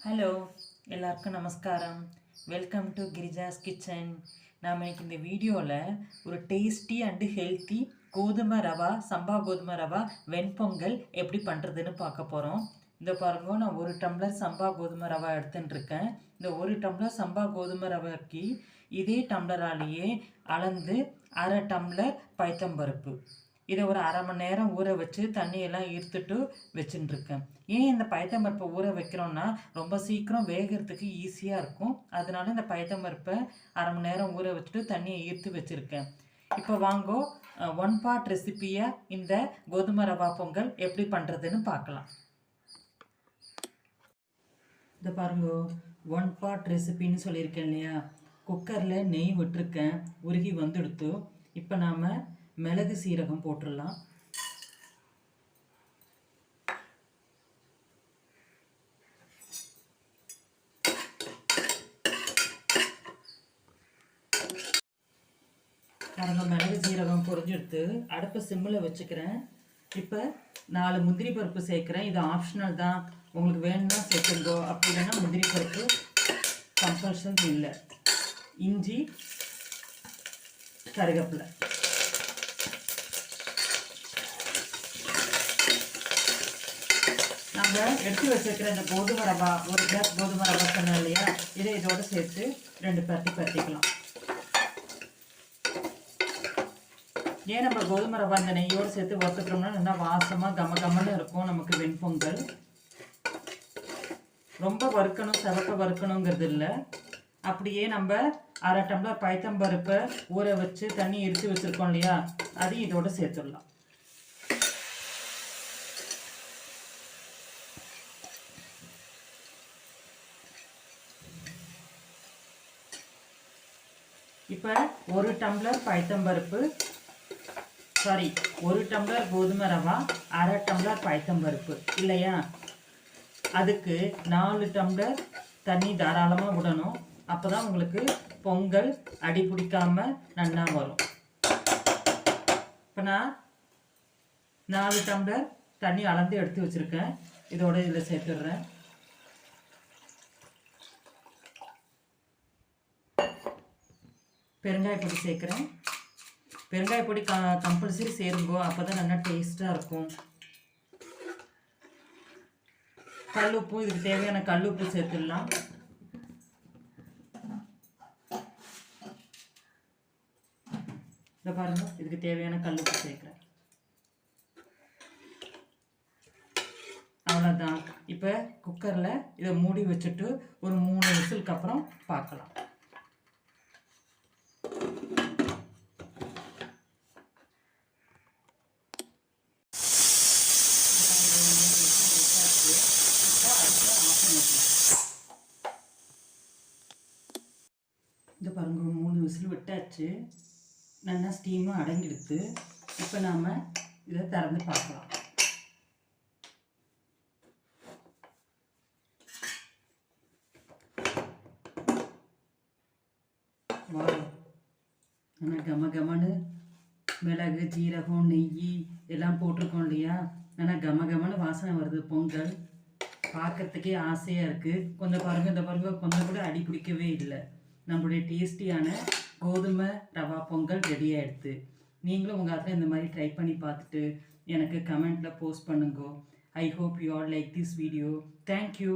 Hello, எல்லாருக்கும் நமஸ்காரம். Welcome to Girija's kitchen. நாம் இன்னைக்கு இந்த வீடியோவில் ஒரு டேஸ்டி அண்டு ஹெல்த்தி கோதுமை ரவா சம்பா கோதுமை ரவா வெண்பொங்கல் எப்படி பண்ணுறதுன்னு பார்க்க போகிறோம். இந்த பாருங்க, நான் 1 டம்ளர் சம்பா கோதுமை ரவா எடுத்துட்டுருக்கேன். இந்த 1 டம்ளர் சம்பா கோதுமை ரவைக்கு இதே டம்ளராலேயே அளந்து 1/2 டம்ளர் பைத்தம்பருப்பு, இதை ஒரு 1/2 மணி நேரம் ஊற வச்சு தண்ணியெல்லாம் ஈர்த்துட்டு வச்சுட்டுருக்கேன். ஏன் இந்த பயத்தம்பருப்பை ஊற வைக்கிறோன்னா ரொம்ப சீக்கிரம் வேகிறதுக்கு ஈஸியாக இருக்கும். அதனால இந்த பயத்தம்பருப்பை 1/2 மணி நேரம் ஊற வச்சுட்டு தண்ணியை ஈர்த்து வச்சுருக்கேன். இப்போ வாங்கோ 1 பார்ட் ரெசிப்பியை இந்த கோதுமை ரவா பொங்கல் எப்படி பண்ணுறதுன்னு பார்க்கலாம். இந்த பாருங்கோ, 1 பார்ட் ரெசிபின்னு சொல்லியிருக்கேன் இல்லையா. குக்கரில் நெய் விட்டுருக்கேன், உருகி வந்துடுத்து. இப்போ நாம் மிளகு சீரகம் போட்டுடலாம். மிளகு சீரகம் பொரிஞ்செடுத்து அடுப்பை சிம்மில் வச்சுக்கிறேன். இப்போ 4 முந்திரி பருப்பு சேர்க்குறேன். இது ஆப்ஷனல் தான், உங்களுக்கு வேணும்னா சேர்த்துங்கோ, அப்படி இல்லைன்னா முந்திரி பருப்பு கம்பல்ஷன் இல்லை. இஞ்சி, கருவேப்பிலை. நம்ம எடுத்து வச்சுருக்கிற இந்த கோதுமை ரவா, 1 கிளாஸ் கோதுமை ரவா சொன்னோம் இல்லையா, இதை இதோடு சேர்த்து 2 பரட்டிக்கலாம். ஏன் நம்ம கோதுமை ரவா இந்த நெய்யோடு சேர்த்து வறுத்துக்கிறோம்னா நல்லா வாசமாக கமன்னு இருக்கும் நமக்கு வெண்பொங்கல். ரொம்ப வறுக்கணும், சிவக்க வறுக்கணுங்கிறது இல்லை. அப்படியே நம்ம 1/2 டம்ளர் பைத்தம்பருப்பை ஊற வச்சு தண்ணி எடுத்து வச்சுருக்கோம் இல்லையா, அதையும் இதோடு சேர்த்துடலாம். இப்போ 1 டம்ளர் பைத்தம்பருப்பு, 1 டம்ளர் கோதுமை ரவா, 1/2 டம்ளர் பைத்தம்பருப்பு இல்லையா, அதுக்கு 4 டம்ளர் தண்ணி தாராளமாக விடணும். அப்போ தான் உங்களுக்கு பொங்கல் அடி பிடிக்காமல் நல்லா வரும். இப்போ நான் 4 டம்ளர் தண்ணி அளந்து எடுத்து வச்சுருக்கேன், இதோட இதில் சேர்த்துடுறேன். பெருங்காயப்பொடி சேர்க்குறேன். பெருங்காயப்பொடி கம்பல்சரி சேருங்கோ, அப்போ தான் நல்லா டேஸ்ட்டாக இருக்கும். கல்லுப்பு, இதுக்கு தேவையான கல்லுப்பு சேர்த்துடலாம். இதை பாருங்க, இதுக்கு தேவையான கல்லுப்பு சேர்க்குறேன். அவ்வளோதான். இப்போ குக்கரில் இதை மூடி வச்சுட்டு ஒரு 3 விசிலுக்கு அப்புறம் பார்க்கலாம். இந்த பாருங்க, 3 விசில் விட்டாச்சு, நல்லா ஸ்டீமும் அடங்கிடுத்து. இப்போ நாம் இதை திறந்து பார்க்கலாம். ஆனால் கமன்னு மிளகு, ஜீரகம், நெய் எல்லாம் போட்டிருக்கோம் இல்லையா, ஆனால் கமன்னு வாசனை வருது. பொங்கல் பார்க்கறதுக்கே ஆசையாக இருக்குது. கொஞ்சம் பாருங்கள், இந்த பாருங்க, கொஞ்சம் கூட அடி பிடிக்கவே இல்லை. நம்மளுடைய டேஸ்டியான கோதுமை ரவா பொங்கல் ரெடி ஆகிடுது. நீங்களும் உங்கள் அதில் இந்த மாதிரி ட்ரை பண்ணி பார்த்துட்டு எனக்கு கமெண்ட்டில் போஸ்ட் பண்ணுங்க. I hope you all like this video. Thank you.